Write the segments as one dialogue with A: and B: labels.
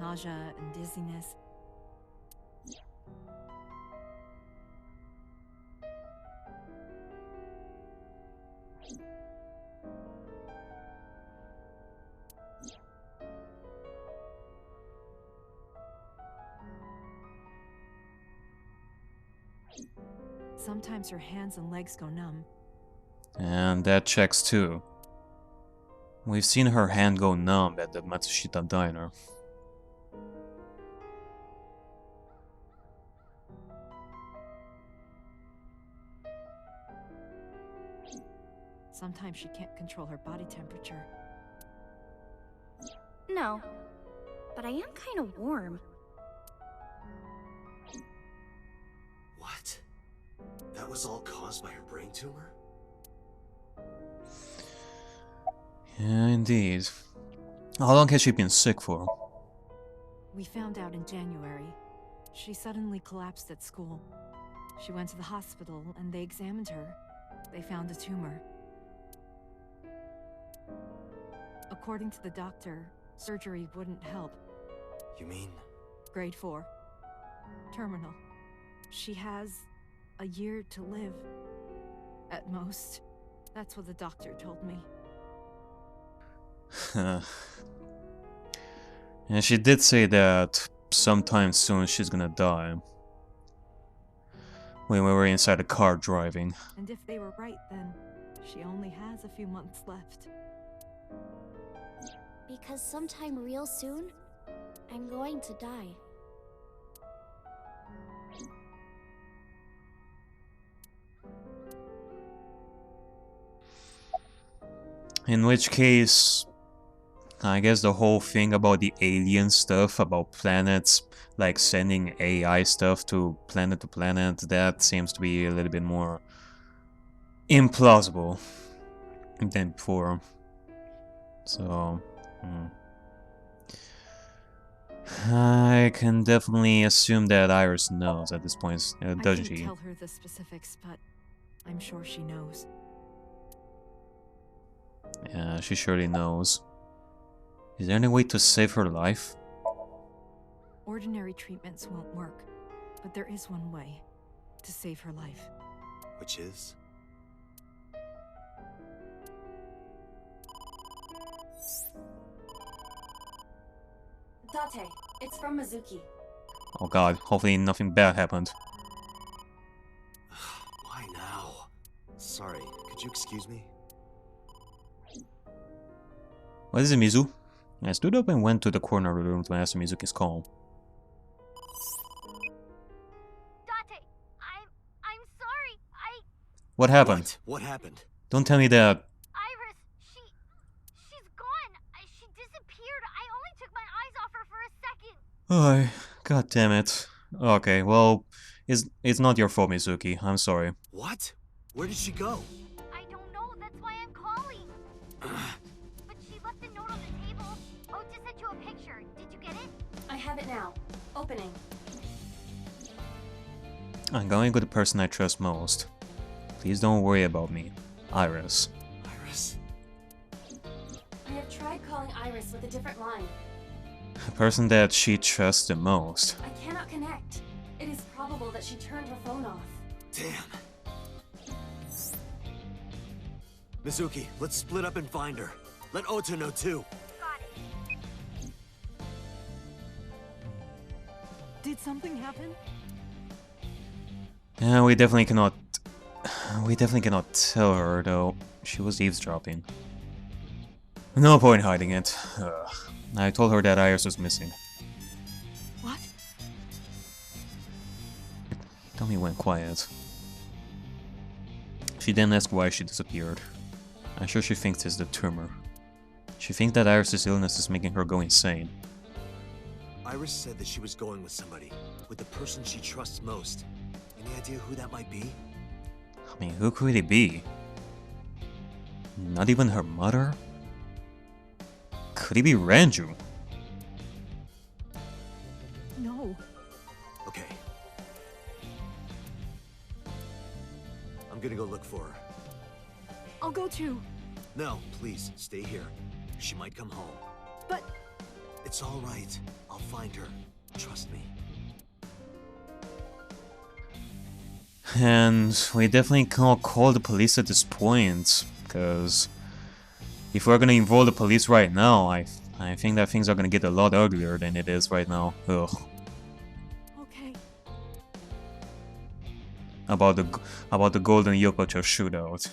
A: nausea and dizziness. Sometimes her hands and legs go numb.
B: And that checks too. We've seen her hand go numb at the Matsushita diner.
A: Sometimes she can't control her body temperature.
C: No, but I am kind of warm.
D: What? That was all caused by her brain tumor?
B: Yeah, indeed. How long has she been sick for?
A: We found out in January. She suddenly collapsed at school. She went to the hospital and they examined her. They found a tumor. According to the doctor, surgery wouldn't help.
D: You mean?
A: Grade 4. Terminal. She has a year to live. At most. That's what the doctor told me.
B: And she did say that sometime soon she's gonna die. When we were inside the car driving.
A: And if they were right, then she only has a few months left.
C: Because sometime real soon, I'm going to die.
B: In which case, I guess the whole thing about the alien stuff, about planets, like sending AI stuff to planet, that seems to be a little bit more implausible than before. So, I can definitely assume that Iris knows at this point, doesn't she?
A: I can't tell her the specifics, but I'm sure she knows.
B: Yeah, she surely knows. Is there any way to save her life?
A: Ordinary treatments won't work, but there is one way to save her life.
D: Which is?
E: Date, it's from Mizuki.
B: Oh god, hopefully nothing bad happened.
D: Why now? Sorry, could you excuse me?
B: What is it, Mizu? I stood up and went to the corner of the room to answer Mizuki's call.
C: Date, I'm sorry.
B: What happened?
D: What happened?
B: Don't tell me that.
C: Iris, she's gone. She disappeared. I only took my eyes off her for a second.
B: Oh, god damn it. Okay, well, it's not your fault, Mizuki. I'm sorry.
D: What? Where did she go?
C: I don't know. That's why I'm calling. But she left a note on the table. Otis sent you a picture. Did you get it?
E: I have it now. Opening.
B: I'm going with the person I trust most. Please don't worry about me. Iris.
D: Iris?
E: I have tried calling Iris with a different line.
B: The person that she trusts the most.
E: I cannot connect. It is probable that she turned her phone off.
D: Damn. Mizuki, let's split up and find her. Let Ota know too.
C: Got it.
A: Did something happen?
B: Yeah, we definitely cannot tell her, though. She was eavesdropping. No point hiding it. I told her that Iris was missing.
A: What?
B: Tommy went quiet. She then asked why she disappeared. I'm sure she thinks it's the tumor. She thinks that Iris' illness is making her go insane.
D: Iris said that she was going with somebody, with the person she trusts most. Any idea who that might be?
B: I mean, who could it be? Not even her mother? Could it be Ranju?
A: No.
D: Okay. I'm gonna go look for her.
A: I'll go too.
D: No, please, stay here. She might come home.
A: But
D: It's all right. I'll find her. Trust me.
B: And we definitely can't call the police at this point, because if we're gonna involve the police right now, I think that things are gonna get a lot uglier than it is right now. Ugh.
A: Okay.
B: About the golden Yokocho shootout.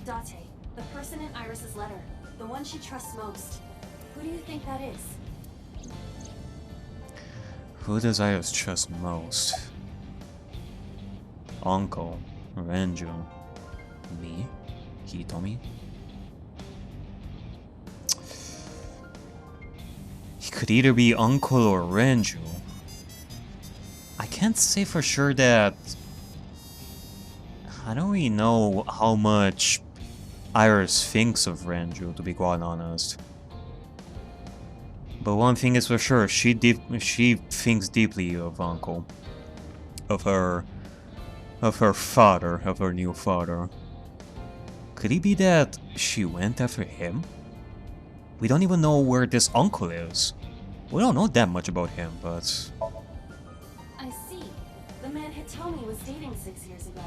E: Date, the person in Iris's letter, the one she trusts most. Who do you think that is?
B: Who does Iris trust most? Uncle, Renju, me, Hitomi. He could either be Uncle or Renju. I can't say for sure that. I don't really know how much Iris thinks of Renju, to be quite honest. But one thing is for sure, she thinks deeply of Uncle, of her father, of her new father. Could it be that she went after him? We don't even know where this uncle is. We don't know that much about him, but
E: I see. The man Hitomi was dating 6 years ago.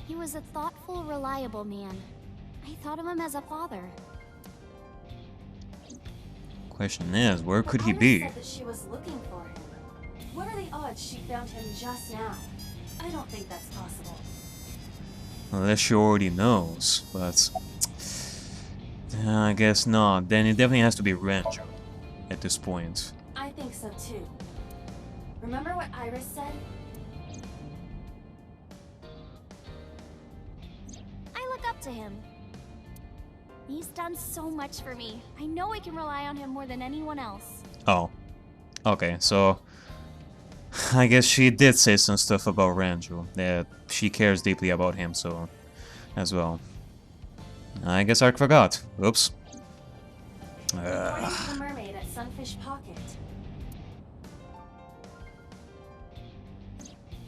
C: He was a thoughtful, reliable man. I thought of him as a father.
B: question is, where
E: But
B: could he
E: Iris
B: be?
E: said that she was looking for him. What are the odds she found him just now? I don't think that's possible.
B: Unless she already knows, but I guess not. Then it definitely has to be Renju at this point.
E: I think so too. Remember what Iris said?
C: I look up to him. He's done so much for me. I know I can rely on him more than anyone else.
B: Oh, okay, so I guess she did say some stuff about Renju, that she cares deeply about him, so as well. I guess I forgot. Oops.
E: According to the mermaid at Sunfish Pocket.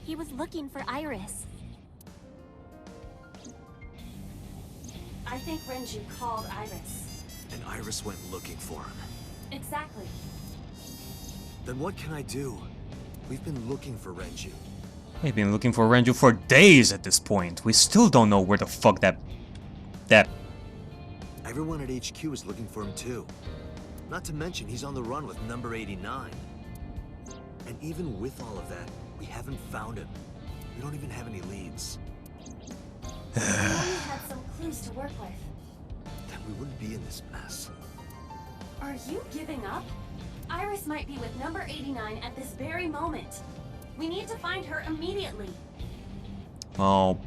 C: He was looking for Iris.
E: I think Renju called Iris.
D: And Iris went looking for him.
E: Exactly.
D: Then what can I do? We've been looking for Renju.
B: We've been looking for Renju for days at this point. We still don't know where the fuck that...
D: Everyone at HQ is looking for him too. Not to mention he's on the run with number 89. And even with all of that, we haven't found him. We don't even have any leads.
E: We only had some clues to work with.
D: Then we wouldn't be in this mess.
E: Are you giving up? Iris might be with number 89 at this very moment. We need to find her immediately.
B: Well,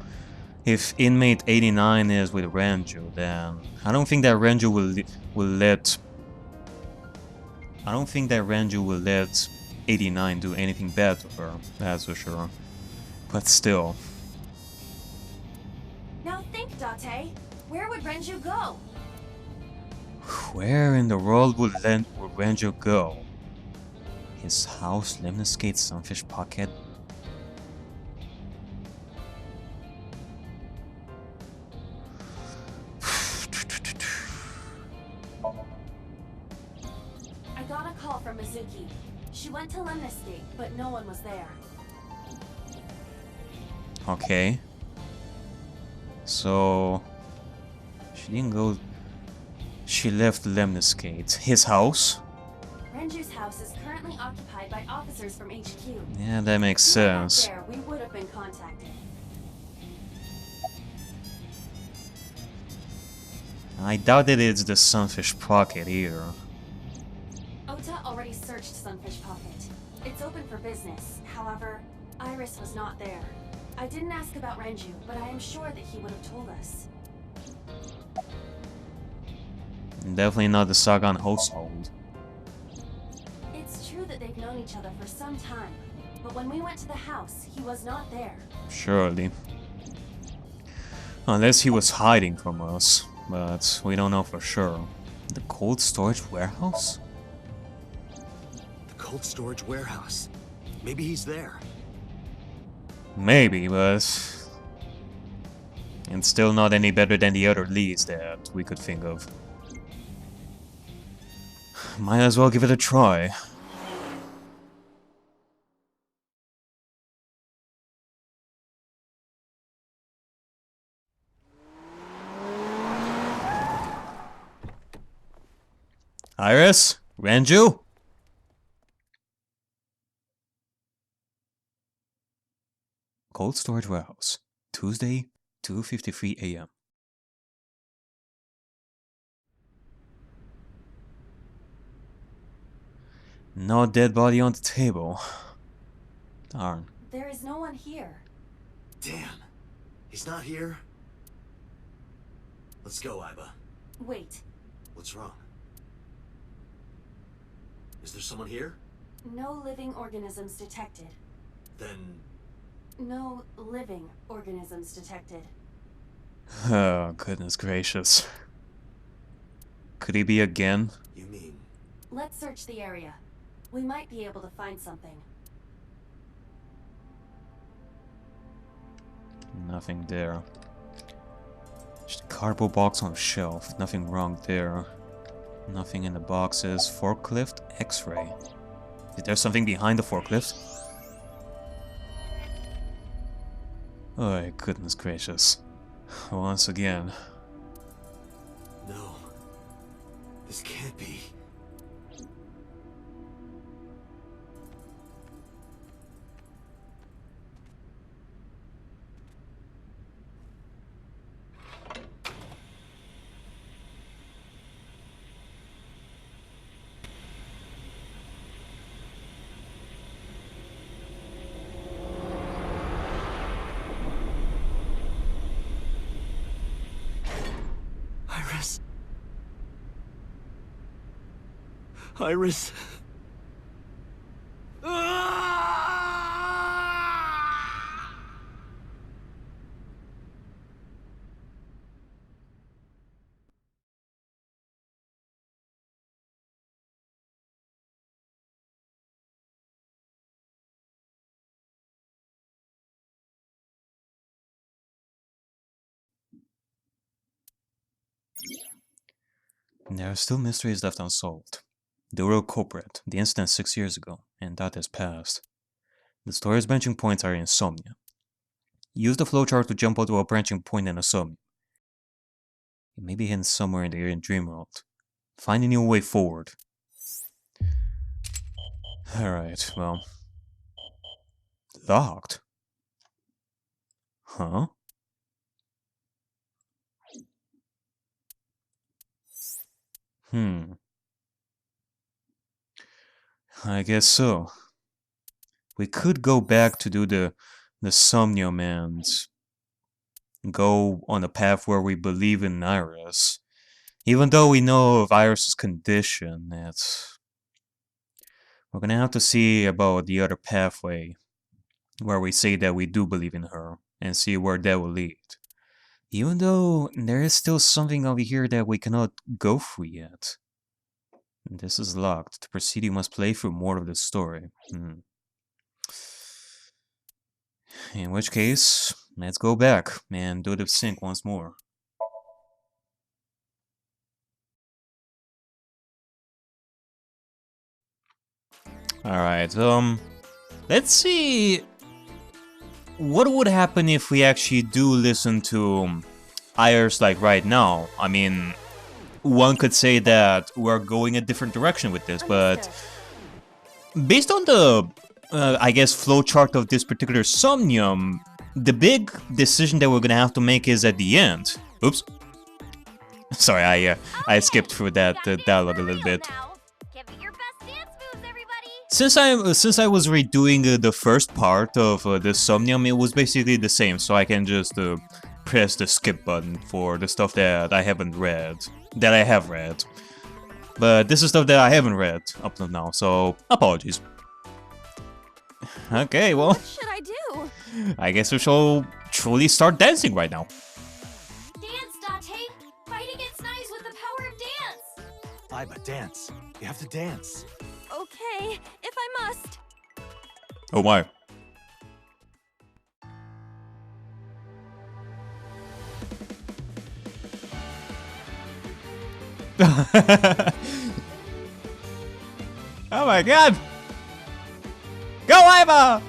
B: if inmate 89 is with Renju, then I don't think that Renju will let... I don't think that Renju will let 89 do anything bad to her, that's for sure. But still.
E: Now think, Date. Where would Renju go?
B: Where in the world would Renju go? His house, Lemniscate, Sunfish Pocket?
E: I got a call from Mizuki. She went to Lemniscate, but no one was there.
B: Okay. So... she didn't go... She left Lemniscate. His house?
E: Renju's house is currently occupied by officers from HQ.
B: Yeah, that makes
E: If we were not
B: sense.
E: there, we would have been contacted.
B: I doubt that it's the Sunfish Pocket either.
E: Ota already searched Sunfish Pocket. It's open for business. However, Iris was not there. I didn't ask about Renju, but I am sure that he would have told us.
B: Definitely not the Sagan household.
E: It's true that they've known each other for some time, but when we went to the house, he was not there.
B: Surely. Unless he was hiding from us, but we don't know for sure. The cold storage warehouse?
D: cold storage warehouse. Maybe he's there.
B: Maybe, but it's still not any better than the other leads that we could think of. Might as well give it a try. Iris? Renju? Cold storage warehouse. Tuesday, 2:53 a.m. No dead body on the table. Darn.
E: There is no one here.
D: Damn. He's not here? Let's go, Iba.
E: Wait.
D: What's wrong? Is there someone here?
E: No living organisms detected.
D: Then...
E: No living organisms detected.
B: Oh, goodness gracious. Could he be again?
D: You mean...
E: Let's search the area. We might be able to find something.
B: Nothing there. Just a cardboard box on a shelf. Nothing wrong there. Nothing in the boxes. Forklift, X-ray. Is there something behind the forklift? Oh, goodness gracious. Once again.
D: No. This can't be. Iris. Iris.
B: There are still mysteries left unsolved. The real culprit, the incident 6 years ago, and that has passed. The story's branching points are insomnia. Use the flowchart to jump out to a branching point in insomnia. It may be hidden somewhere in the dream world. Find a new way forward. Alright, well. Locked? Huh? I guess so. We could go back to do the Somnium and go on a path where we believe in Iris. Even though we know of Iris' condition, we're gonna have to see about the other pathway where we say that we do believe in her and see where that will lead. Even though there is still something over here that we cannot go through yet. This is locked. To proceed, you must play through more of the story. In which case, let's go back and do the sync once more. Alright, let's see what would happen if we actually do listen to Iris like right now. I mean, one could say that we're going a different direction with this, but based on the, I guess, flowchart of this particular Somnium, the big decision that we're gonna have to make is at the end. Oops. Sorry, I skipped through that dialogue a little bit. Since I was redoing the first part of the Somnium, it was basically the same, so I can just press the skip button for the stuff that I haven't read, that I have read. But this is stuff that I haven't read up till now, so apologies. Okay, well,
C: What should I do?
B: I guess we shall truly start dancing right now.
E: Dance, Date! Fight against knives with the power of dance!
D: Iba, dance. You have to dance.
C: Okay, if
E: must.
B: Oh my. Oh my god! Go, Aiba!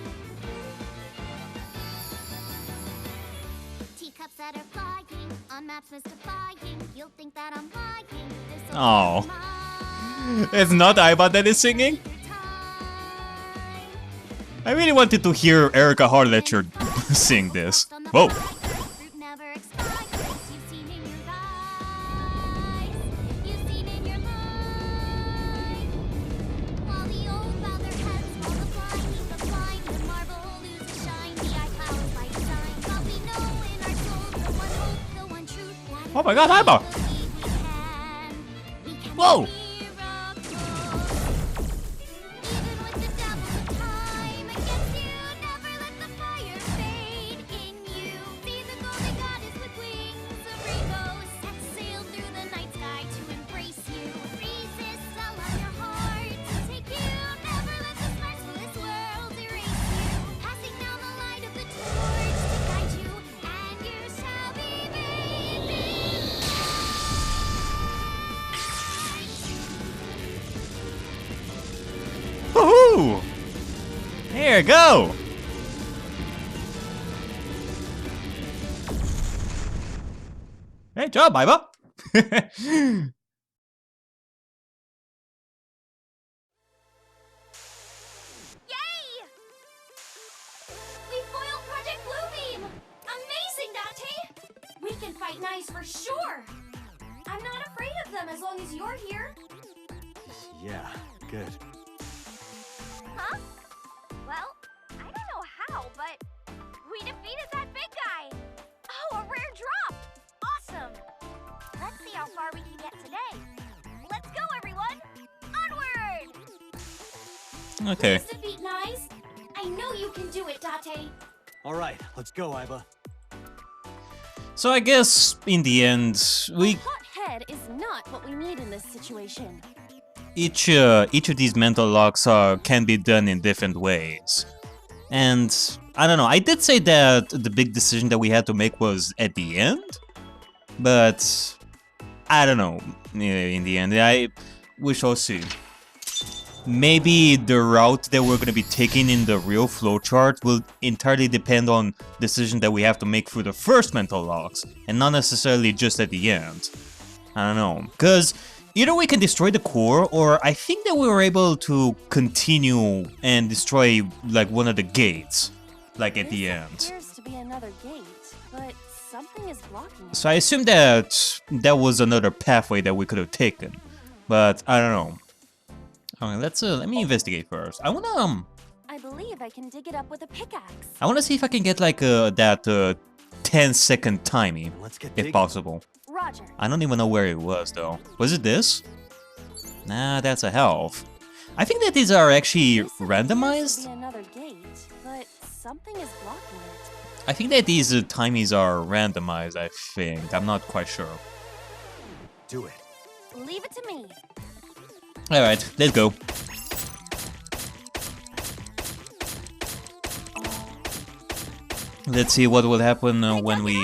C: Teacups that are flying on maps mystifying. You'll think that I'm lying. This
B: Oh. It's not Aiba that is singing? I really wanted to hear Erica Harletcher sing this. Whoa.
C: Fruit never expires. You've seen in your eyes. You've seen in your mind. While the old bow their heads multiplying, the blind, the marble loses shine. The eye clouds by design. But we know in our souls the one hope, the one truth.
B: Oh my god, Aiba! Whoa! Woohoo! Here you go! Great job, Aiba!
E: Yay! We foiled Project Bluebeam! Amazing, Date! We can fight nice for sure! I'm not afraid of them as long as you're here.
D: Yeah, good.
C: Huh? Well, I don't know how, but we defeated that big guy. Oh, a rare drop! Awesome! Let's see how far we can get today. Let's go, everyone! Onward!
B: Okay.
E: Please defeat Nice. I know you can do it, Date.
D: All right, let's go, Aiba.
B: So I guess in the end, we
E: Hot head is not what we need in this situation.
B: each of these mental locks can be done in different ways. And I don't know, I did say that the big decision that we had to make was at the end, but I don't know. In the end, we shall see. Maybe the route that we're gonna be taking in the real flowchart will entirely depend on decision that we have to make through the first mental locks, and not necessarily just at the end. I don't know, because either we can destroy the core, or I think that we were able to continue and destroy like one of the gates, like at the end.
E: Appears to be another gate, but something is blocking it.
B: So I assume that that was another pathway that we could have taken, but I don't know. Okay, let me investigate first. I
E: believe I can dig it up with a pickaxe.
B: wanna see if I can get like that 10-second timing,
D: Let's get
B: if
D: digging.
B: possible.
E: Roger.
B: I don't even know where it was though. Was it this? Nah, that's a health. I think that these are actually
E: This appears to
B: randomized.
E: be another gate, but something is blocking it.
B: I think that these timies are randomized, I think. I'm not quite sure.
D: Do it.
E: Leave it to me.
B: Alright, let's go. Let's see what will happen when we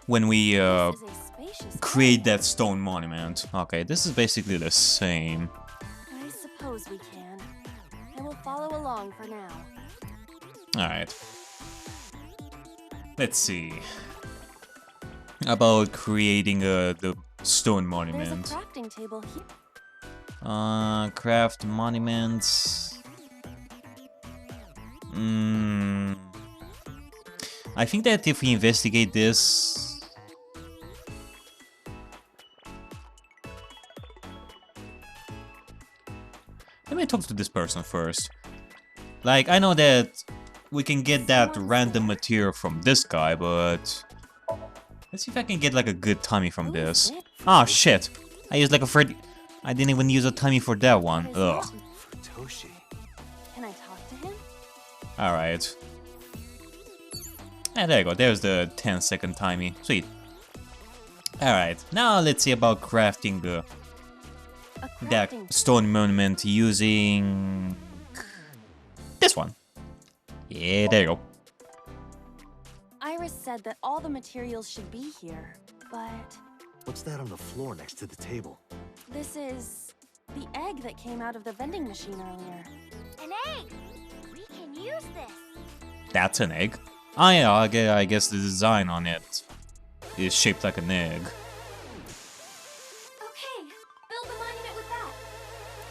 E: This is a spacious
B: create that stone monument. Okay, this is basically the same.
E: I suppose we can. I will follow along for now.
B: Alright. Let's see. About creating the stone
E: There's a
B: monument.
E: crafting table here.
B: Craft monuments. I think that if we investigate this... Let me talk to this person first. Like, I know that we can get that random material from this guy, but... Let's see if I can get like a good timing from
E: Who is
B: this.
E: it?
B: Ah, shit! I used like a Freddy... I didn't even use a timing for that one.
E: What is
B: Ugh.
E: it?
D: Futoshi.
E: Can I talk to him?
B: Alright. Ah, there you go. There's the 10-second timing. Sweet. Alright. Now let's see about crafting the that stone monument using this one. Yeah, there you go.
F: Iris said that all the materials should be here, but
D: What's that on the floor next to the table?
F: this is the egg that came out of the vending machine earlier.
E: An egg! We can use this.
B: That's an egg. Ah, yeah, I guess the design on it is shaped like an egg.
E: Okay, build the monument with that.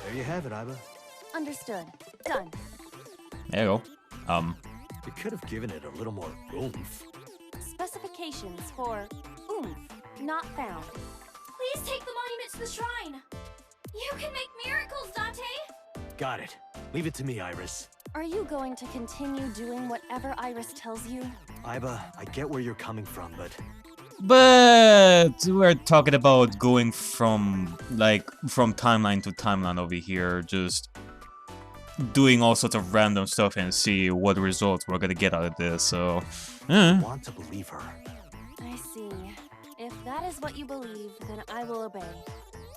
D: There you have it, Iba.
F: Understood. Done.
B: There you go.
D: You could have given it a little more oomph.
F: Specifications for oomph not found.
E: Please take the monument to the shrine. You can make miracles, Date.
D: Got it. Leave it to me, Iris.
F: Are you going to continue doing whatever Iris tells you?
D: Iba, I get where you're coming from, but
B: But we're talking about going from timeline to timeline over here, just doing all sorts of random stuff and see what results we're gonna get out of this. So,
D: I want to believe her.
F: I see. If that is what you believe, then I will obey.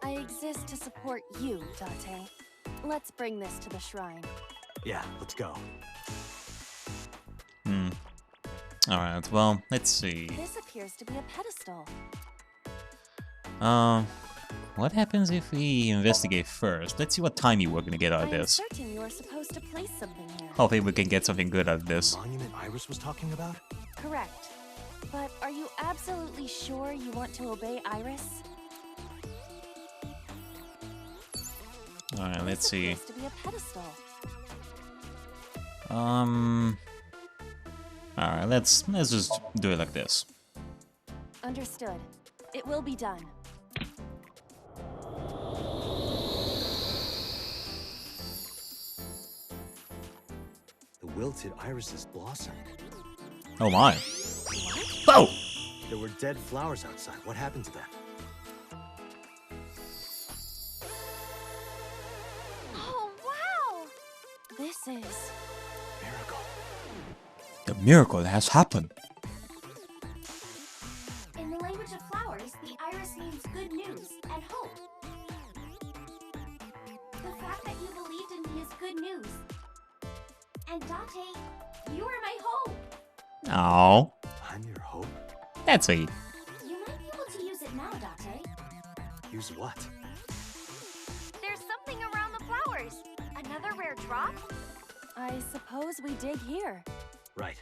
F: I exist to support you, Date. Let's bring this to the shrine.
D: Yeah, let's go.
B: Alright, well, let's see.
F: This appears to be a pedestal.
B: What happens if we investigate first? Let's see what timey we're gonna get out of
F: I'm
B: this.
F: certain you're supposed to place something here.
B: Hopefully we can get something good out of this.
D: Monument Iris was talking about?
F: Correct. But are you absolutely sure you want to obey Iris?
B: Alright, let's
F: This
B: see.
F: appears to be a pedestal.
B: Alright, let's just do it like this.
F: Understood. It will be done.
D: The wilted irises blossomed.
B: Oh my. Oh!
D: There were dead flowers outside. What happened to them?
E: Oh, wow!
F: This is...
D: Miracle.
B: The miracle has happened.
E: In the language of flowers, the iris means good news and hope. The fact that you believed in me is good news. And Date, you are my hope.
B: Oh,
D: I'm your hope?
B: that's sweet.
E: You might be able to use it now, Date.
D: Use what?
E: There's something around the flowers. Another rare drop?
F: I suppose we dig here.
D: Right.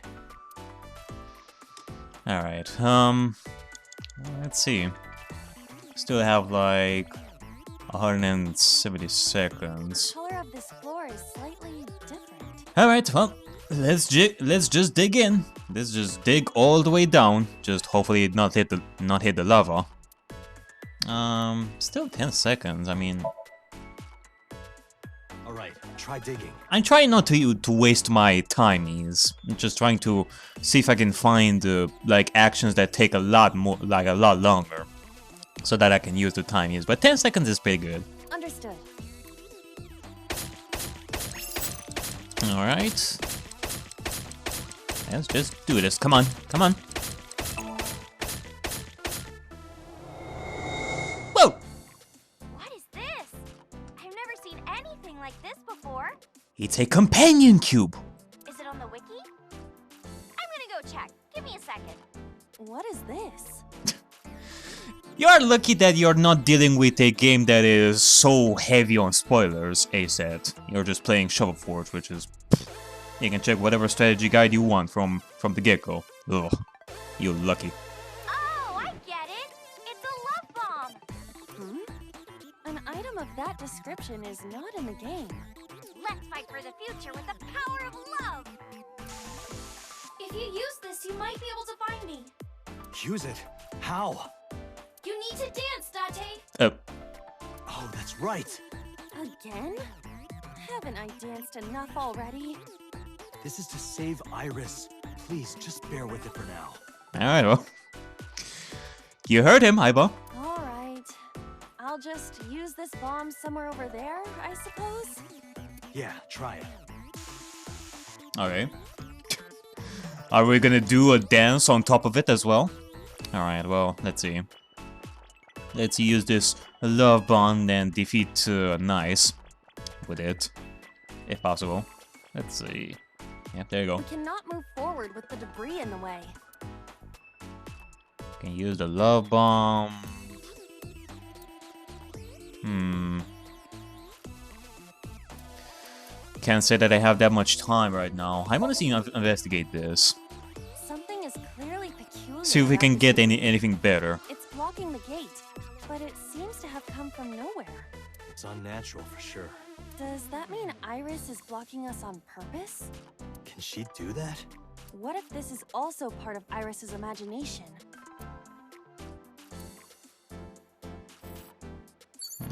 B: Alright, let's see. Still have like 170 seconds.
F: The color of this floor is slightly different.
B: Alright, well, let's just dig in. Let's just dig all the way down. Just hopefully not hit the lava. Still 10 seconds. I mean,
D: All right, try digging.
B: I'm trying not to waste my timies. I'm just trying to see if I can find like actions that take a lot longer, so that I can use the timies. But 10 seconds is pretty good.
F: Understood.
B: All right, let's just do this. Come on, come on. Whoa!
E: What is this? I've never seen anything like this before.
B: It's a companion cube.
E: Is it on the wiki? I'm gonna go check. Give me a second.
F: What is this?
B: You're lucky that you're not dealing with a game that is so heavy on spoilers, ASAT. You're just playing Shovel Forge, which is... You can check whatever strategy guide you want from the get-go. Ugh, you lucky.
E: Oh, I get it. It's a love bomb.
F: An item of that description is not in the game.
E: Let's fight for the future with the power of love. If you use this, you might be able to find me.
D: Use it? How?
E: You need to dance, Date.
D: Oh, that's right.
F: Again? Haven't I danced enough already?
D: This is to save Iris. Please, just bear with it for now.
B: Alright, well. You heard him, Iba.
F: Alright. I'll just use this bomb somewhere over there, I suppose?
D: Yeah, try it.
B: Okay. Are we gonna do a dance on top of it as well? Alright, well, let's see. Let's use this love bond and defeat Nice with it, if possible. Let's see. Yep, there you go.
F: We cannot move forward with the debris in the way.
B: Can use the love bomb. Can't say that I have that much time right now. I want to see investigate this.
F: Something is clearly peculiar.
B: See if we
F: about
B: can
F: this
B: get
F: room.
B: anything better.
F: It's blocking the gate, but it seems to have come from nowhere.
D: It's unnatural for sure.
F: Does that mean Iris is blocking us on purpose?
D: Can she do that?
F: What if this is also part of Iris's imagination?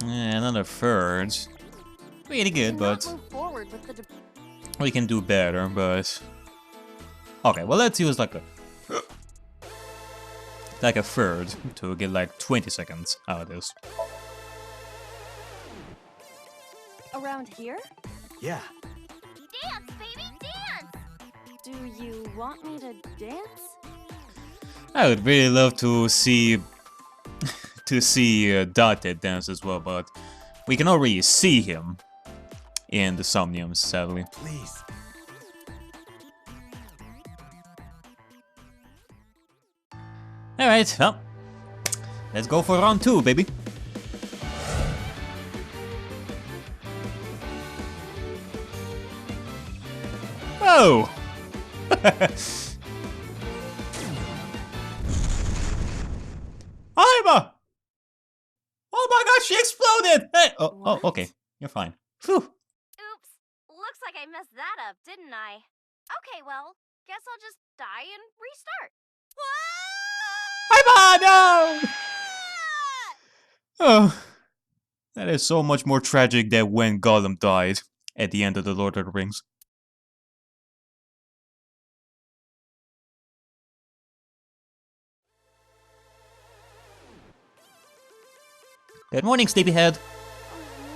B: Another third. Pretty good,
F: Cannot
B: but
F: move forward with the
B: we can do better, but... Okay, well let's use like a third to get like 20 seconds out of this.
F: Around here?
D: Yeah.
E: Dance, baby, dance!
F: Do you want me to dance?
B: I would really love to see Date dance as well, but we can already see him in the Somnium, sadly.
D: Please.
B: Alright, well, let's go for round 2, baby. Oh! Aiba! Oh my god, she exploded! Hey! Oh, okay. You're fine. Phew.
E: Oops. Looks like I messed that up, didn't I? Okay, well, guess I'll just die and restart.
B: Aiba, no! Oh. That is so much more tragic than when Gollum died at the end of The Lord of the Rings. Good morning, sleepyhead.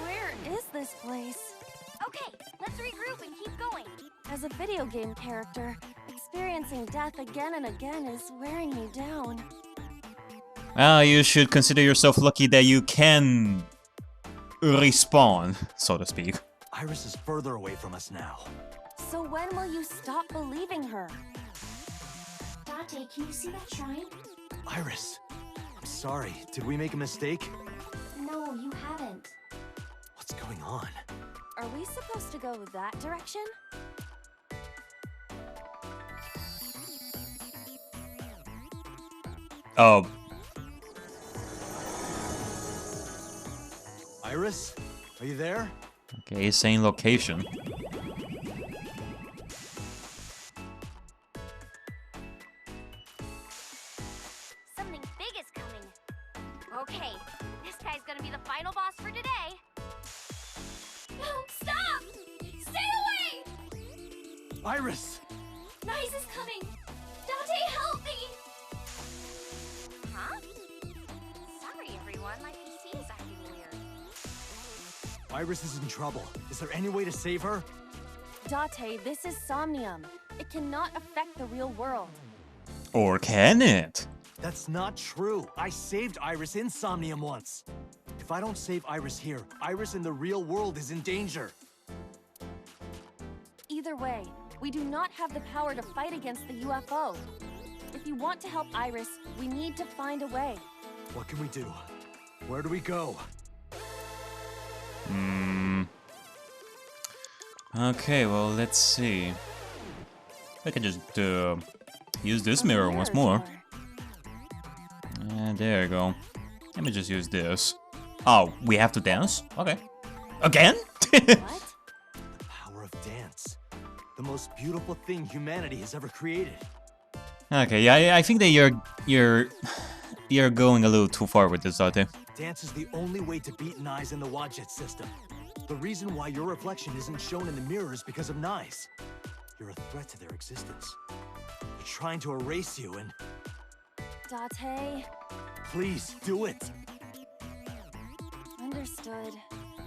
F: Where is this place?
E: Okay, let's regroup and keep going.
F: As a video game character, experiencing death again and again is wearing me down.
B: Well, you should consider yourself lucky that you can respawn, so to speak.
D: Iris is further away from us now.
F: So when will you stop believing her?
E: Date, can you see that shrine?
D: Iris, I'm sorry. Did we make a mistake?
E: No, you haven't.
D: What's going on?
F: Are we supposed to go that direction?
B: Oh.
D: Iris, are you there?
B: Okay, he's saying location.
E: Something big is coming. Okay, this guy's gonna be the final boss for today. No, stop! Stay away!
D: Iris!
E: Nice is coming! Date, help me! Huh? Sorry, everyone. My PC is acting weird.
D: Iris is in trouble. Is there any way to save her?
F: Date, this is Somnium. It cannot affect the real world.
B: Or can it?
D: That's not true. I saved Iris in Somnium once. If I don't save Iris here, Iris in the real world is in danger.
F: Either way, we do not have the power to fight against the UFO. If you want to help Iris, we need to find a way.
D: What can we do? Where do we go?
B: Okay, well, let's see. I can just use this mirror once more.
F: door.
B: And there you go. Let me just use this. Oh, we have to dance? Okay. Again?
F: What?
D: The power of dance. The most beautiful thing humanity has ever created.
B: Okay, yeah, I think that you're going a little too far with this, Date.
D: Dance is the only way to beat Nyes in the Wadjet system. The reason why your reflection isn't shown in the mirror is because of Nyes. You're a threat to their existence. They're trying to erase you and...
F: Date,
D: Please, do it!
F: understood.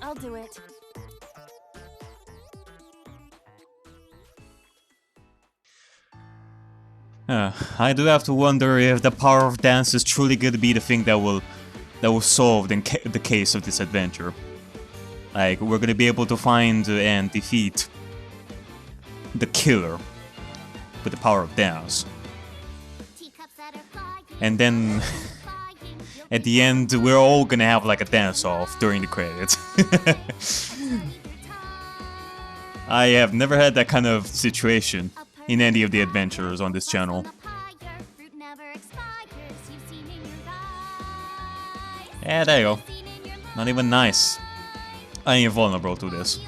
F: I'll do it.
B: I do have to wonder if the power of dance is truly going to be the thing that that will solve the case of this adventure. Like, we're gonna be able to find and defeat the killer with the power of dance. And then at the end, we're all gonna have like a dance-off during the credits. I have never had that kind of situation in any of the adventures on this channel. Yeah, there you go. Not even nice. I ain't vulnerable to this.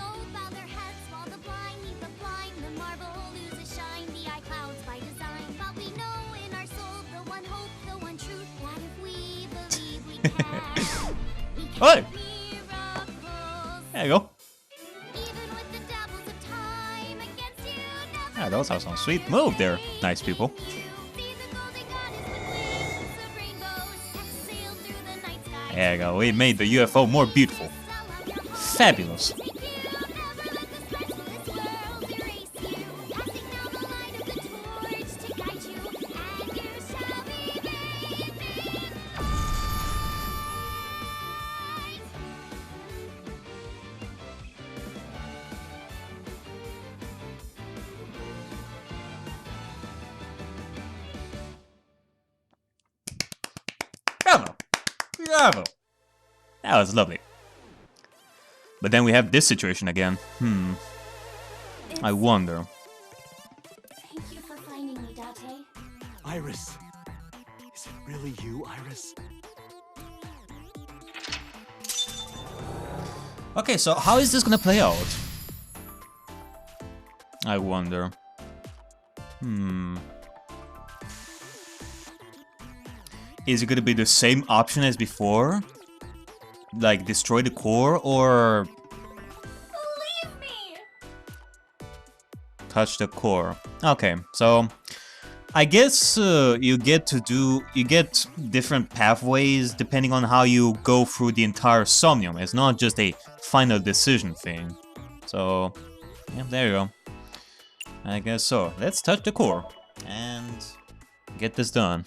B: Hey! There you go. Yeah, those are some sweet move there. Nice people. There you go. We made the UFO more beautiful. Fabulous. Bravo! Bravo! That was lovely. But then we have this situation again. I wonder.
E: Thank you for finding me, Date.
D: Iris. Is it really you, Iris?
B: Okay, so how is this gonna play out? I wonder. Is it gonna be the same option as before? Like, destroy the core, or
E: Leave me!
B: touch the core? Okay, so I guess you get different pathways depending on how you go through the entire Somnium. It's not just a final decision thing. So, yeah, there you go. I guess so. Let's touch the core and get this done.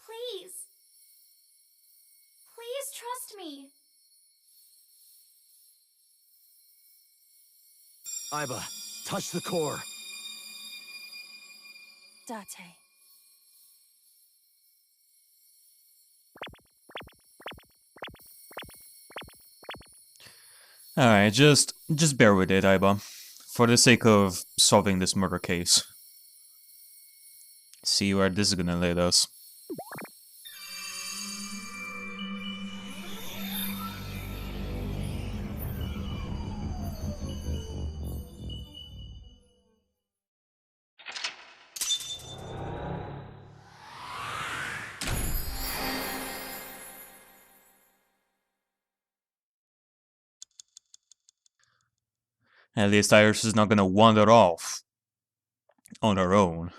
E: Please. Please trust me.
D: Iba, touch the core.
F: Date.
B: Alright, just bear with it, Iba. For the sake of solving this murder case. See where this is gonna lead us. At least Iris is not gonna wander off on her own.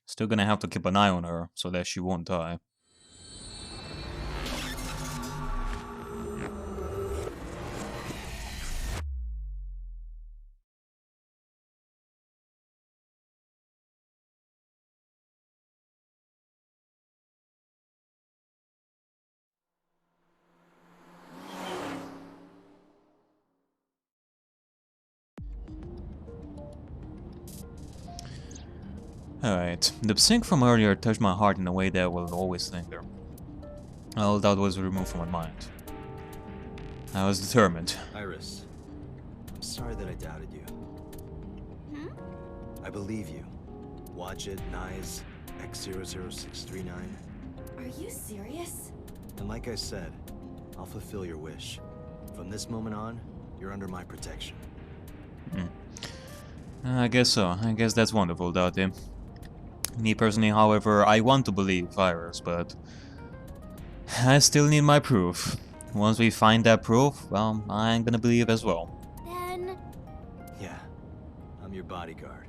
B: Still gonna have to keep an eye on her so that she won't die. Alright, the sync from earlier touched my heart in a way that will always linger. All doubt was removed from my mind. I was determined.
D: Iris, I'm sorry that I doubted you. I believe you. Wadjet, Nyes, X00639.
E: Are you serious?
D: And like I said, I'll fulfill your wish. From this moment on, you're under my protection.
B: I guess so. I guess that's wonderful, Date. Me personally, however, I want to believe Iris, but I still need my proof. Once we find that proof, well, I'm gonna believe as well.
E: Then...
D: Yeah, I'm your bodyguard.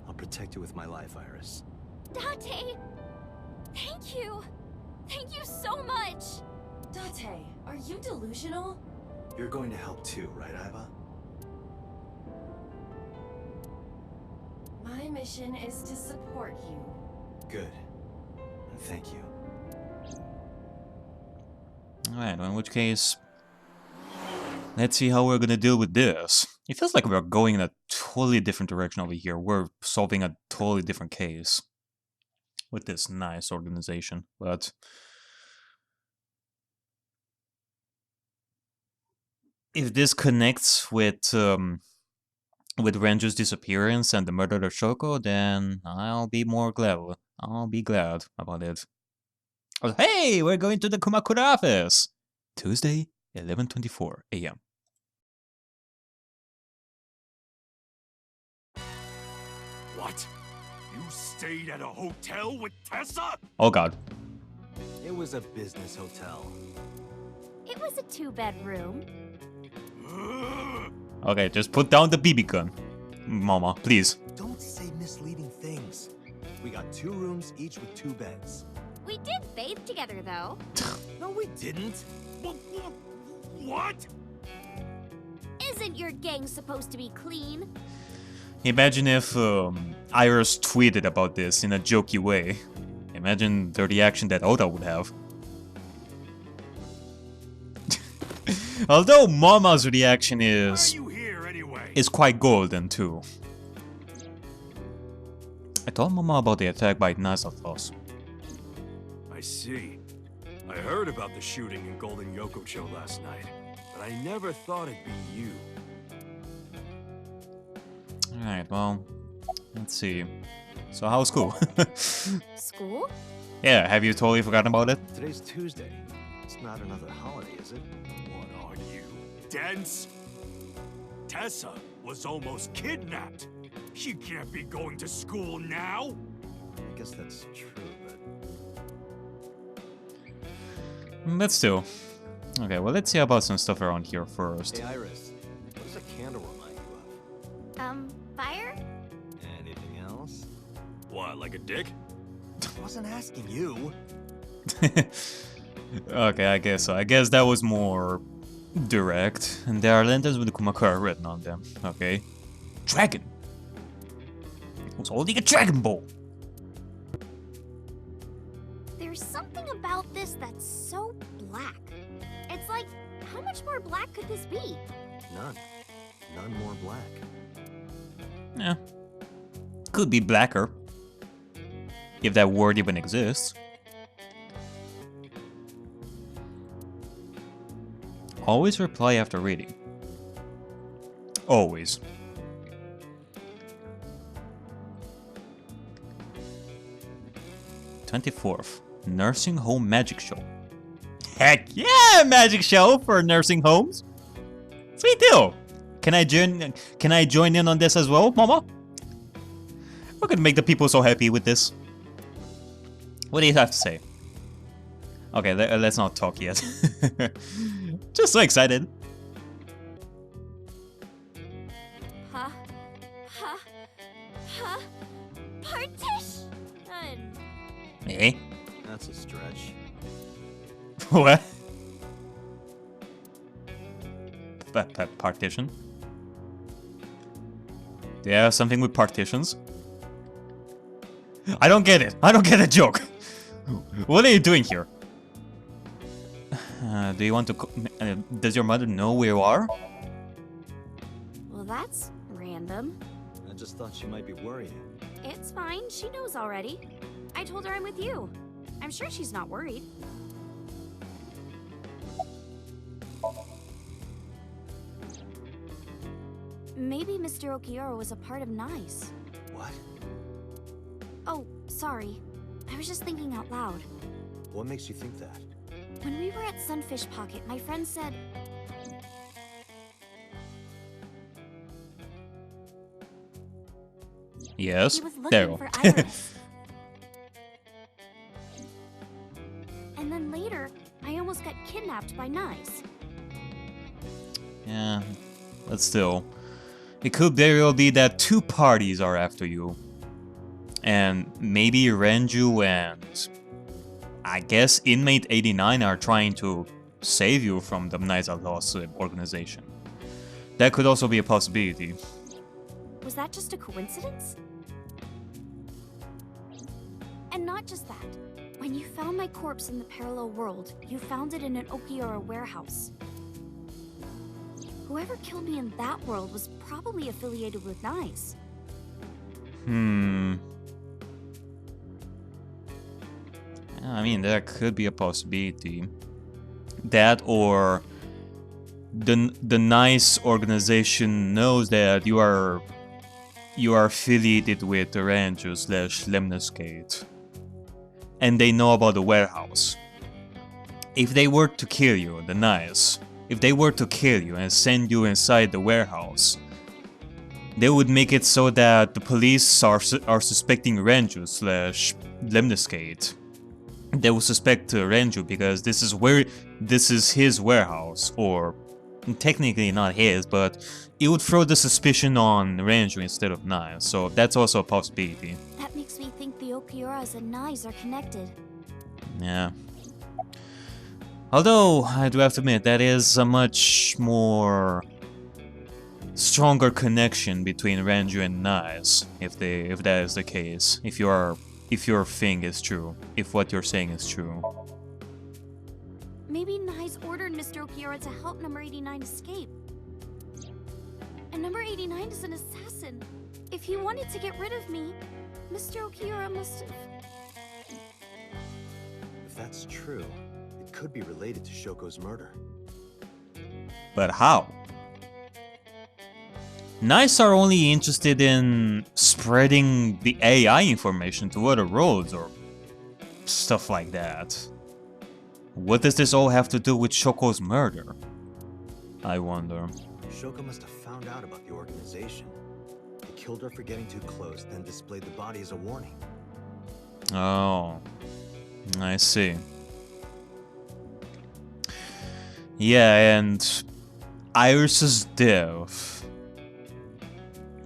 D: I'll protect you with my life, Iris.
E: Date! Thank you! Thank you so much!
F: Date, are you delusional?
D: You're going to help too, right, Iba?
F: My mission is to support you.
D: Good. Thank you.
B: Alright, well, in which case, let's see how we're gonna deal with this. It feels like we're going in a totally different direction over here. We're solving a totally different case with this nice organization, but if this connects with Renju's disappearance and the murder of Shoko, then I'll be more glad. I'll be glad about it. Oh, hey, we're going to the Kumakura office! Tuesday, 11:24 a.m.
G: What? You stayed at a hotel with Tessa?
B: Oh god.
D: It was a business hotel.
E: It was a 2-bedroom.
B: Okay, just put down the BB gun. Mama, please.
D: Don't say misleading things. We got 2 rooms, each with 2 beds.
E: We did bathe together, though.
D: No, we didn't.
G: What?
E: Isn't your gang supposed to be clean?
B: Imagine if Iris tweeted about this in a jokey way. Imagine the reaction that Oda would have. Although Mama's reaction
G: Why are
B: is
G: you here anyway?
B: quite golden too. I told Mama about the attack by Nazathos.
G: I see. I heard about the shooting in Golden Yokocho last night, but I never thought it'd be you.
B: Alright, well, let's see. So how's school?
E: School?
B: Yeah, have you totally forgotten about it?
D: Today's Tuesday. It's not another holiday, is it?
G: What are you, dense? Tessa was almost kidnapped. She can't be going to school now.
D: I guess that's true,
B: But still. Okay, well, let's see about some stuff around here first.
D: Hey, Iris. What does a candle remind you
E: Fire?
D: of? Anything else?
G: What, like a dick?
D: I wasn't asking you.
B: Okay, I guess so. I guess that was more direct. And there are lanterns with the Kumakura written on them. Okay. Dragon! Who's holding a Dragon Ball?
E: There's something about this that's so black. It's like, how much more black could this be?
D: None. None more black.
B: Yeah. Could be blacker. If that word even exists. Always reply after reading. Always. '24th. Nursing Home Magic Show. Heck yeah! Magic show for nursing homes. Sweet deal. Can I join in on this as well, Mama? We're gonna make the people so happy with this. What do you have to say? Okay, let's not talk yet. Just so excited.
E: Partition!
B: Eh?
D: That's a stretch.
B: What? Partition? Do you have something with partitions? I don't get it. I don't get the joke. What are you doing here? Do you want to... does your mother know where you are?
E: Well, that's random.
D: I just thought she might be worrying.
E: It's fine, she knows already. I told her I'm with you. I'm sure she's not worried. Maybe Mr. Okiura was a part of NICE.
D: What?
E: Oh, sorry. I was just thinking out loud.
D: What makes you think that?
E: When we were at Sunfish Pocket, my friend said...
B: Yes.
E: He was
B: There
E: looking
B: you
E: for
B: go.
E: Iris. And then later, I almost got kidnapped by NICE.
B: Yeah, but still. It could very well be that 2 parties are after you. And maybe Renju and... I guess Inmate 89 are trying to save you from the Knights of Lost organization. That could also be a possibility.
E: Was that just a coincidence? And
C: And not just that. When you found my corpse in the parallel world, you found it in an Okiura warehouse. Whoever killed me in that world was probably affiliated with Nice.
B: I mean, that could be a possibility. That, or the NICE organization knows that you are affiliated with the Rancho / Lemniscate, and they know about the warehouse. If they were to kill you, the NICE, if they were to kill you and send you inside the warehouse, they would make it so that the police are suspecting Rancho / Lemniscate. They will suspect Rancho because this is his warehouse, or technically not his, but it would throw the suspicion on Rancho instead of Nice, so that's also a possibility.
C: That makes me think the Okiuras and Nice are connected.
B: Yeah. Although, I do have to admit, that is a much more stronger connection between Rancho and Nice, if that is the case, if your thing is true, if what you're saying is true.
C: Maybe Nice ordered Mr. Okiura to help number 89 escape. And number 89 is an assassin. If he wanted to get rid of me, Mr. Okiura must have...
D: If that's true, it could be related to Shoko's murder.
B: But how? NICE are only interested in spreading the AI information to other roads or stuff like that. What does this all have to do with Shoko's murder? I wonder.
D: Shoko must have found out about the organization. They killed her for getting too close, then displayed the body as a warning.
B: Oh, I see. Yeah, and Iris's death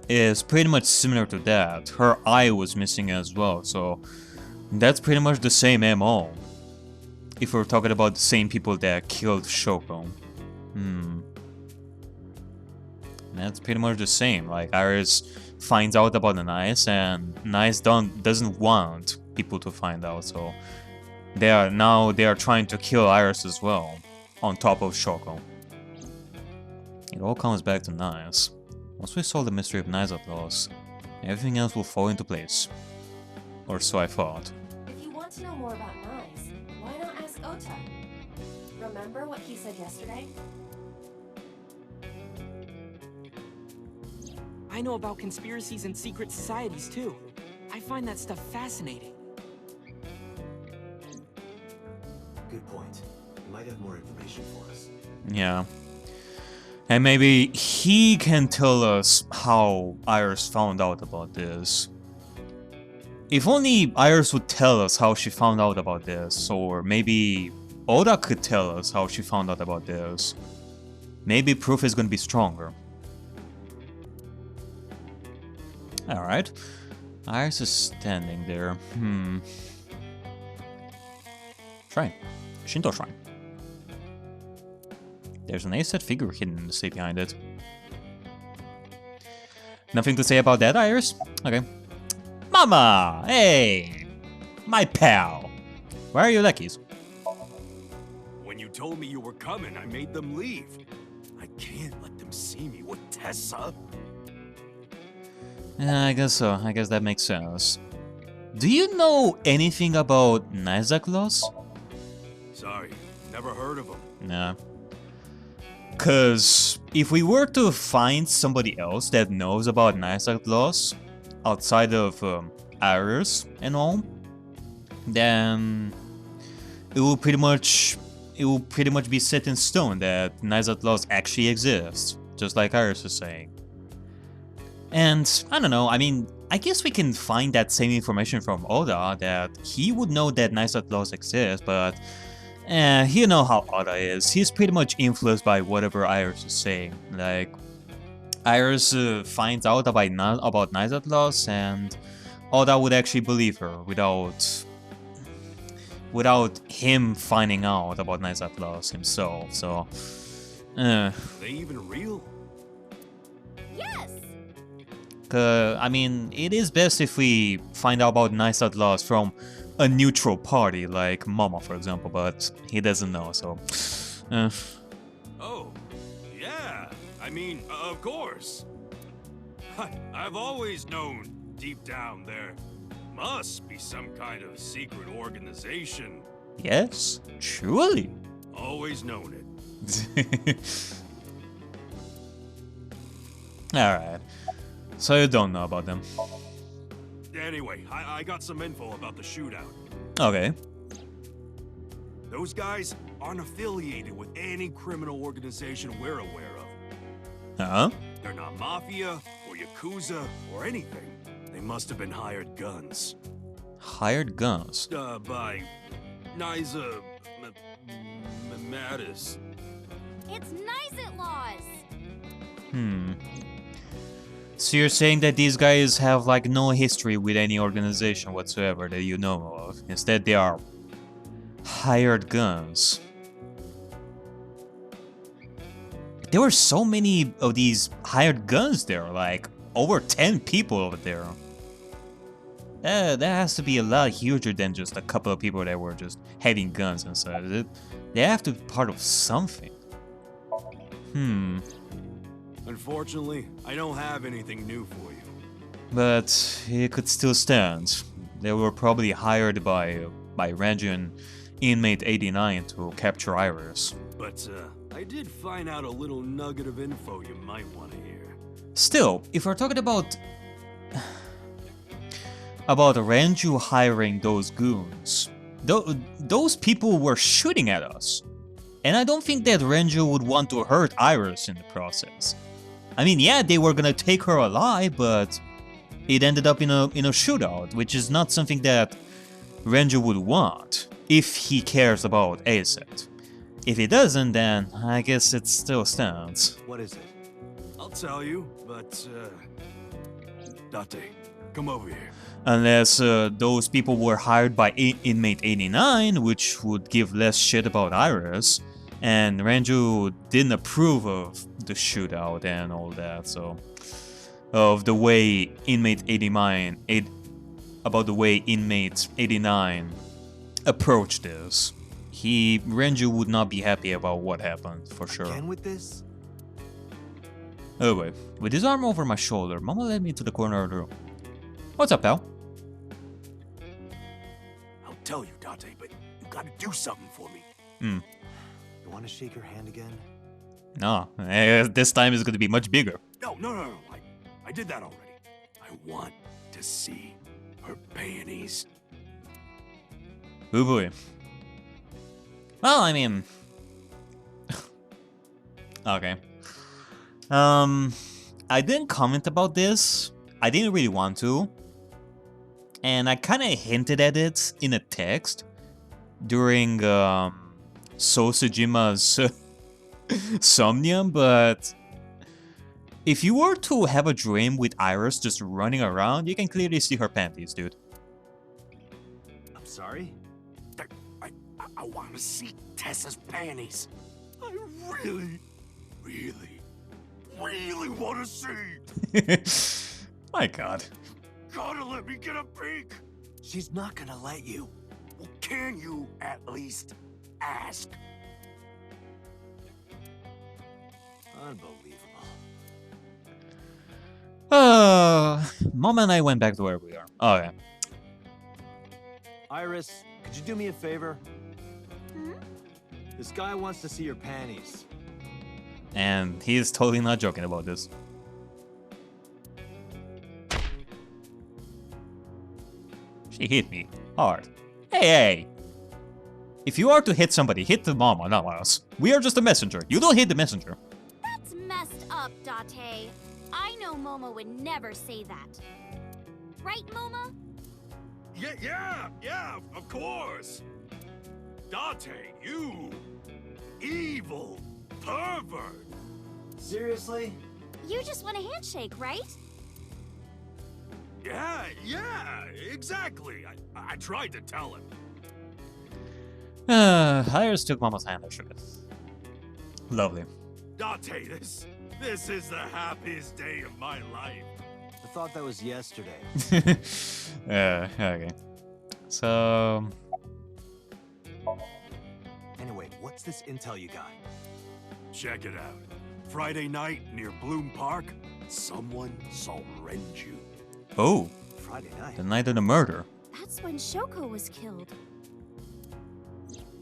B: is pretty much similar to that. Her eye was missing as well, so that's pretty much the same MO. If we're talking about the same people that killed Shoko. That's pretty much the same. Like, Iris finds out about the NICE, and NICE doesn't want people to find out, so they are trying to kill Iris as well, on top of Shoko. It all comes back to NICE. Once we solve the mystery of NICE at last, everything else will fall into place. Or so I thought.
F: If you want to know more about NICE, why not ask Ota? Remember what he said yesterday?
H: I know about conspiracies and secret societies too. I find that stuff fascinating.
D: Good point. You might have more information for us.
B: Yeah. And maybe he can tell us how Iris found out about this. If only Iris would tell us how she found out about this, or maybe Oda could tell us how she found out about this. Maybe proof is gonna be stronger. Alright. Iris is standing there. Shrine. Shinto shrine. There's an A-set figure hidden in the sea behind it. Nothing to say about that, Iris? Okay. Mama! Hey! My pal! Where are your lackeys?
G: When you told me you were coming, I made them leave. I can't let them see me with Tessa.
B: Yeah, I guess so. I guess that makes sense. Do you know anything about Nizaklos?
G: Sorry, never heard of them.
B: Nah. Cause if we were to find somebody else that knows about Nizaklos outside of Iris and all, then it will pretty much be set in stone that Nizaklos actually exists, just like Iris is saying. And, I don't know, I mean, I guess we can find that same information from Oda, that he would know that Nizaklos exists, but you know how Oda is. He's pretty much influenced by whatever Iris is saying. Like, Iris finds out about Nizaklos, and Oda would actually believe her without him finding out about Nizaklos himself, so...
G: Are they even real?
C: Yes!
B: I mean, it is best if we find out about Nizaklos from a neutral party like Mama, for example, but he doesn't know, so...
G: Oh, yeah. I mean, of course. I've always known, deep down, there must be some kind of secret organization.
B: Yes, surely.
G: Always known it.
B: Alright. So you don't know about them.
G: Anyway, I got some info about the shootout.
B: Okay.
G: Those guys aren't affiliated with any criminal organization we're aware of.
B: Huh?
G: They're not mafia or yakuza or anything. They must have been hired guns.
B: Hired guns.
G: By Niza Mattis.
E: It's nice at laws.
B: So you're saying that these guys have like no history with any organization whatsoever that you know of. Instead they are hired guns. There were so many of these hired guns there, like over 10 people over there. That has to be a lot huger than just a couple of people that were just having guns and stuff. They have to be part of something.
G: Unfortunately, I don't have anything new for you.
B: But it could still stand. They were probably hired by Ranju and Inmate 89 to capture Iris.
G: But, I did find out a little nugget of info you might want to hear.
B: Still, if we're talking about Ranju hiring those goons, those people were shooting at us. And I don't think that Ranju would want to hurt Iris in the process. I mean, yeah, they were gonna take her alive, but it ended up in a shootout, which is not something that Ranju would want if he cares about ASET. If he doesn't, then I guess it still stands.
D: What is it?
G: I'll tell you, but, Date, come over here.
B: Unless those people were hired by Inmate 89, which would give less shit about Iris, and Ranju didn't approve of the shootout and all that, so... Of the way Inmate 89... About the way Inmate 89 approached this. Ranju would not be happy about what happened, for sure.
D: Again with this?
B: Oh wait, with his arm over my shoulder, Mama led me to the corner of the room. What's up, pal?
G: I'll tell you, Date, but you gotta do something for me.
D: You want to shake her hand again?
B: No, this time it's gonna be much bigger.
G: No. I did that already. I want to see her panties.
B: Oh boy. Well, I mean... okay. I didn't comment about this. I didn't really want to. And I kinda hinted at it in a text during Sosujima's Somnium, but if you were to have a dream with Iris just running around, you can clearly see her panties, dude.
D: I'm sorry?
G: I want to see Tessa's panties. I really want to see.
B: My god.
G: Gotta let me get a peek.
D: She's not gonna let you.
G: Well, can you at least ask?
D: Unbelievable.
B: Mom and I went back to where we are. Oh, yeah.
D: Iris, could you do me a favor? This guy wants to see your panties.
B: And he is totally not joking about this. She hit me hard. Hey! If you are to hit somebody, hit the mama, not us. We are just a messenger. You don't hit the messenger.
E: That's messed up, Date. I know Momo would never say that. Right, Momo?
G: Yeah, of course. Date, you evil pervert.
D: Seriously?
E: You just want a handshake, right?
G: Yeah, exactly. I tried to tell him.
B: Iris took Mama's hand and shook it. Lovely.
G: Date, this is the happiest day of my life.
D: I thought that was yesterday.
B: Okay. So...
D: Anyway, what's this intel you got?
G: Check it out. Friday night near Bloom Park, someone saw Renju.
B: Oh,
D: Friday night.
B: the night of the murder.
C: That's when Shoko was killed.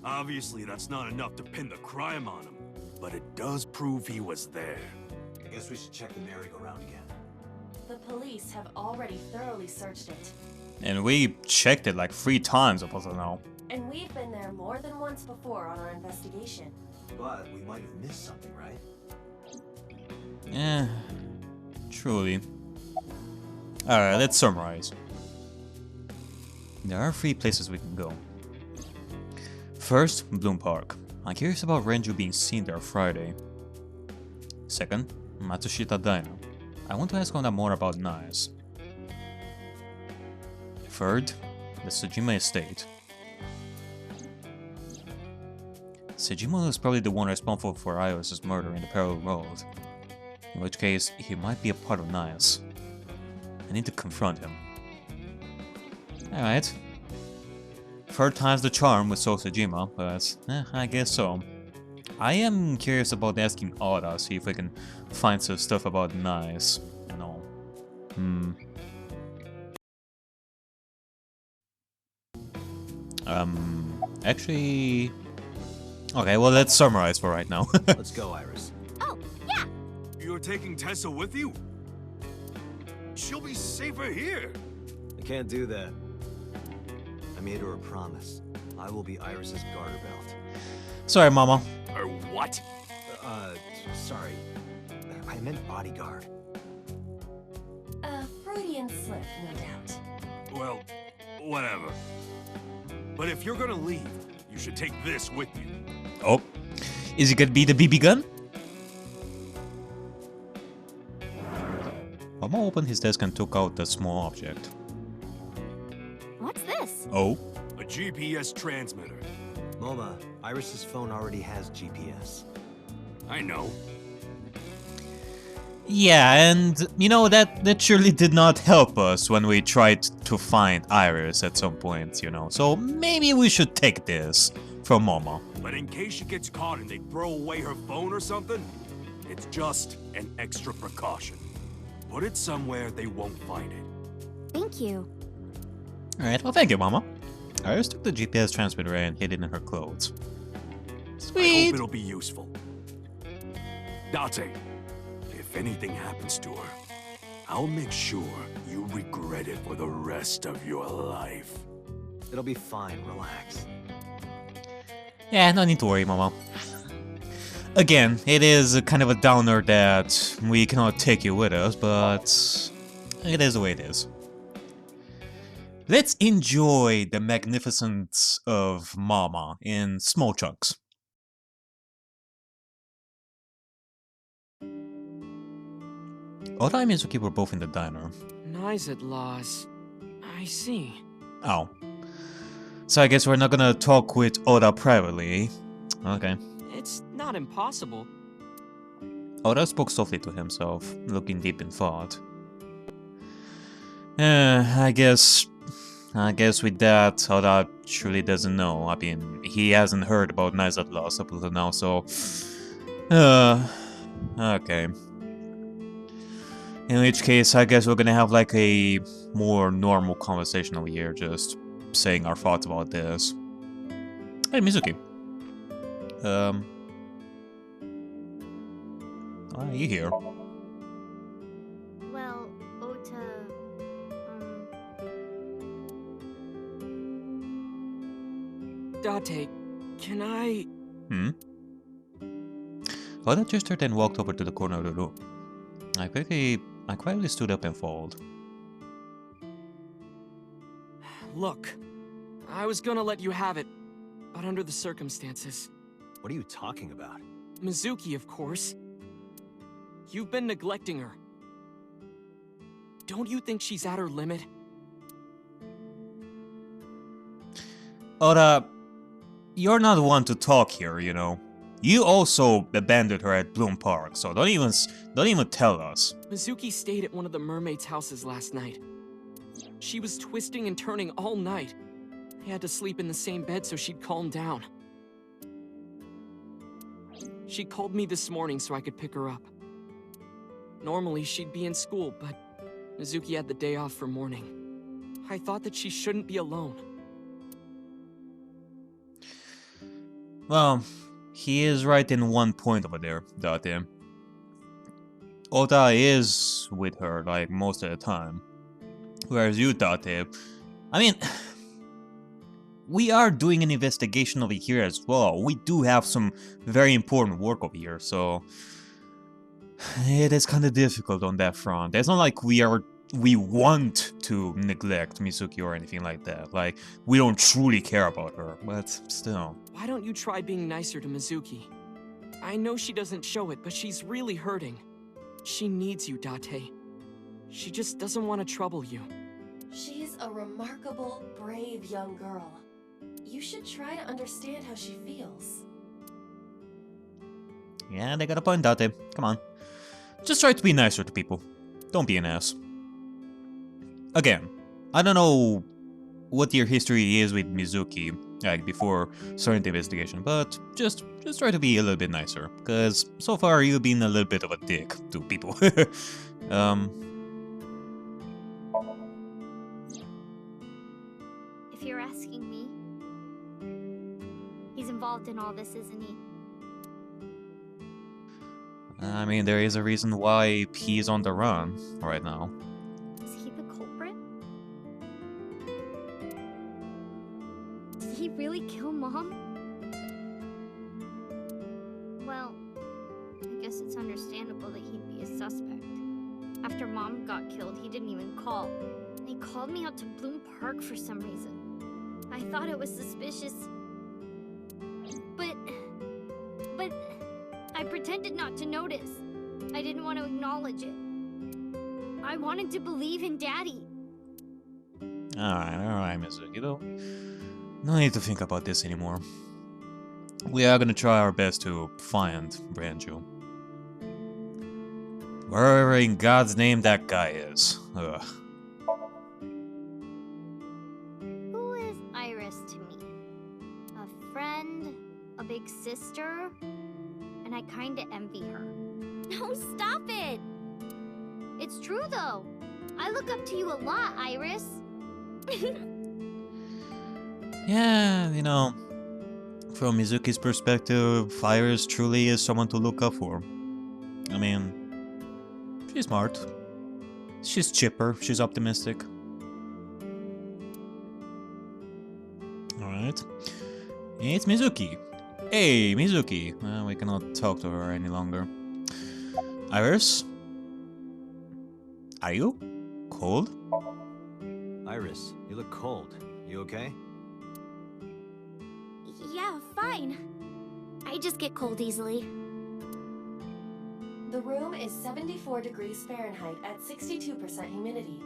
G: Obviously, that's not enough to pin the crime on him, but it does prove he was there.
D: I guess we should check the merry-go-round again.
F: The police have already thoroughly searched it.
B: And we checked it like 3 times up until now.
F: And we've been there more than once before on our investigation.
D: But we might have missed something, right?
B: Eh, truly. Alright, let's summarize. There are 3 places we can go. First, Bloom Park. I'm curious about Renju being seen there Friday. Second, Matsushita Diner. I want to ask Ona more about Nice. Third, the Sejima estate. Sejima was probably the one responsible for Iris's murder in the parallel world. In which case, he might be a part of Nice. I need to confront him. Alright. Third time's the charm with Sejima, but I guess so. I am curious about asking Oda, see if we can find some stuff about Nice and all. Actually... Okay, well, let's summarize for right now.
D: Let's go, Iris.
C: Oh, yeah!
G: You're taking Tessa with you? She'll be safer here.
D: I can't do that. I made her a promise. I will be Iris's garter belt.
B: Sorry, Mama.
G: Or what?
D: Sorry. I meant bodyguard.
F: A Freudian slip, no doubt.
G: Well, whatever. But if you're gonna leave, you should take this with you.
B: Oh. Is it gonna be the BB gun? Mama opened his desk and took out the small object.
C: What's this?
B: Oh.
G: A GPS transmitter.
D: Moma, Iris's phone already has GPS.
G: I know.
B: Yeah, and you know, that surely did not help us when we tried to find Iris at some point, you know. So maybe we should take this from Mama.
G: But in case she gets caught and they throw away her phone or something, it's just an extra precaution. Put it somewhere they won't find it.
C: Thank you.
B: Alright, well thank you, Mama. Iris took the GPS transmitter and hid it in her clothes.
G: I
B: Sweet!
G: hope it'll be useful. Date, if anything happens to her, I'll make sure you regret it for the rest of your life.
D: It'll be fine, relax.
B: Yeah, no need to worry, Mama. Again, it is kind of a downer that we cannot take you with us, but it is the way it is. Let's enjoy the magnificence of Mama in small chunks. Oda and Mizuki were both in the diner.
H: Nice at laws. I see.
B: Oh. So I guess we're not gonna talk with Oda privately. Okay.
H: It's not impossible.
B: Oda spoke softly to himself, looking deep in thought. I guess with that, Oda truly doesn't know. I mean, he hasn't heard about Nice at Last up until now, so... okay. In which case, I guess we're gonna have like a more normal conversation over here, just saying our thoughts about this. Hey, Mizuki. Why are you here?
C: Well, Ota...
H: Date, can I...
B: Oda gestured and walked over to the corner of the room. I quietly stood up and followed.
H: Look, I was gonna let you have it, but under the circumstances.
D: What are you talking about?
H: Mizuki, of course. You've been neglecting her. Don't you think she's at her limit?
B: Oda, you're not one to talk here, you know. You also abandoned her at Bloom Park, so don't even tell us.
H: Mizuki stayed at one of the mermaids' houses last night. She was twisting and turning all night. They had to sleep in the same bed so she'd calm down. She called me this morning so I could pick her up. Normally, she'd be in school, but Mizuki had the day off for mourning. I thought that she shouldn't be alone.
B: Well, he is right in one point over there, Date. Ota is with her, like, most of the time. Whereas you, Date, I mean, we are doing an investigation over here as well. We do have some very important work over here, so it is kind of difficult on that front. It's not like we want to neglect Mizuki or anything like that. Like, we don't truly care about her, but still.
H: Why don't you try being nicer to Mizuki? I know she doesn't show it, but she's really hurting. She needs you, Date. She just doesn't want to trouble you.
F: She's a remarkable, brave young girl. You should try to understand how she feels.
B: Yeah, they got a point, Date. Come on. Just try to be nicer to people. Don't be an ass. Again, I don't know what your history is with Mizuki, like before starting the investigation, but just try to be a little bit nicer, because so far you've been a little bit of a dick to people.
C: If you're asking me, he's involved in all this, isn't he?
B: I mean, there is a reason why he's on the run right now.
C: Is he the culprit? Did he really kill Mom? Well, I guess it's understandable that he'd be a suspect. After Mom got killed, he didn't even call. He called me out to Bloom Park for some reason. I thought it was suspicious. But I pretended not to notice. I didn't want to acknowledge it. I wanted to believe in Daddy.
B: Alright, Mizuki, though. No need to think about this anymore. We are gonna try our best to find Branju. Wherever in God's name that guy is. Ugh.
C: Who is Iris to me? A friend? A big sister? And I kinda envy her. No, stop it! It's true though. I look up to you a lot, Iris.
B: Yeah, you know, from Mizuki's perspective, Iris truly is someone to look up for. I mean, she's smart. She's chipper. She's optimistic. Alright. It's Mizuki. Hey, Mizuki. Well, we cannot talk to her any longer. Iris? Are you cold?
D: Iris, you look cold. You okay?
C: Yeah, fine. I just get cold easily.
F: The room is 74 degrees Fahrenheit at 62% humidity.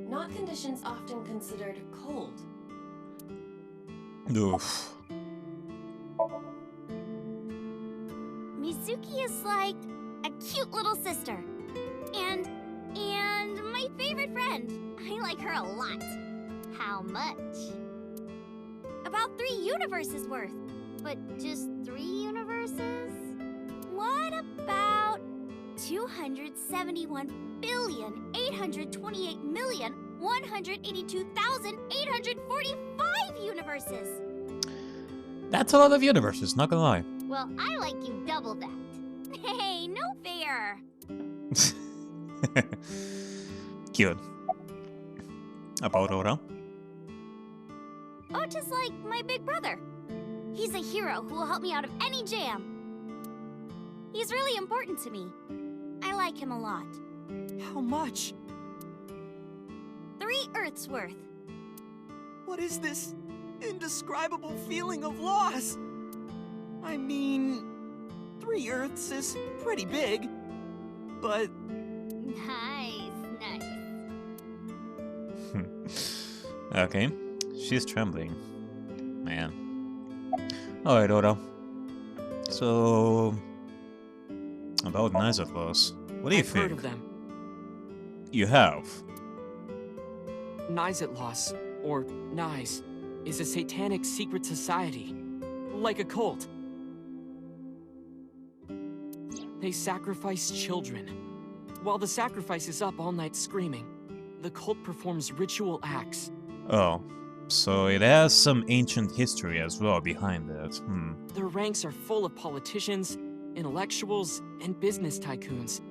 F: Not conditions often considered cold.
B: Oof.
C: Mizuki is like a cute little sister. And my favorite friend. I like her a lot. How much? About 3 universes worth. But just 3 universes? What about 277,828,182,845 universes?
B: That's a lot of universes, not gonna lie.
C: Well, I like you double that. Hey, no fair.
B: Cute. About Ora?
C: Oh, just like my big brother. He's a hero who will help me out of any jam. He's really important to me. I like him a lot.
H: How much?
C: 3 Earths worth.
H: What is this indescribable feeling of loss? I mean, 3 Earths is pretty big, but...
C: Nice.
B: Okay, she's trembling. Man. Alright, Ora. So... about Knives of Loss. What do you
H: I've
B: think?
H: heard of them.
B: You have?
H: Knives at Loss, or Knives. is a satanic secret society, like a cult. They sacrifice children. While the sacrifice is up all night screaming, the cult performs ritual acts.
B: Oh, so it has some ancient history as well behind it.
H: Their ranks are full of politicians, intellectuals, and business tycoons.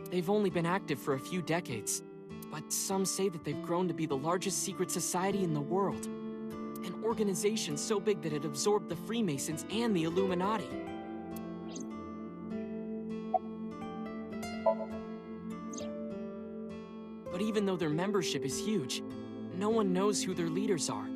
H: They've only been active for a few decades, but some say that they've grown to be the largest secret society in the world. An organization so big that it absorbed the Freemasons and the Illuminati. But even though their membership is huge, no one knows who their leaders are.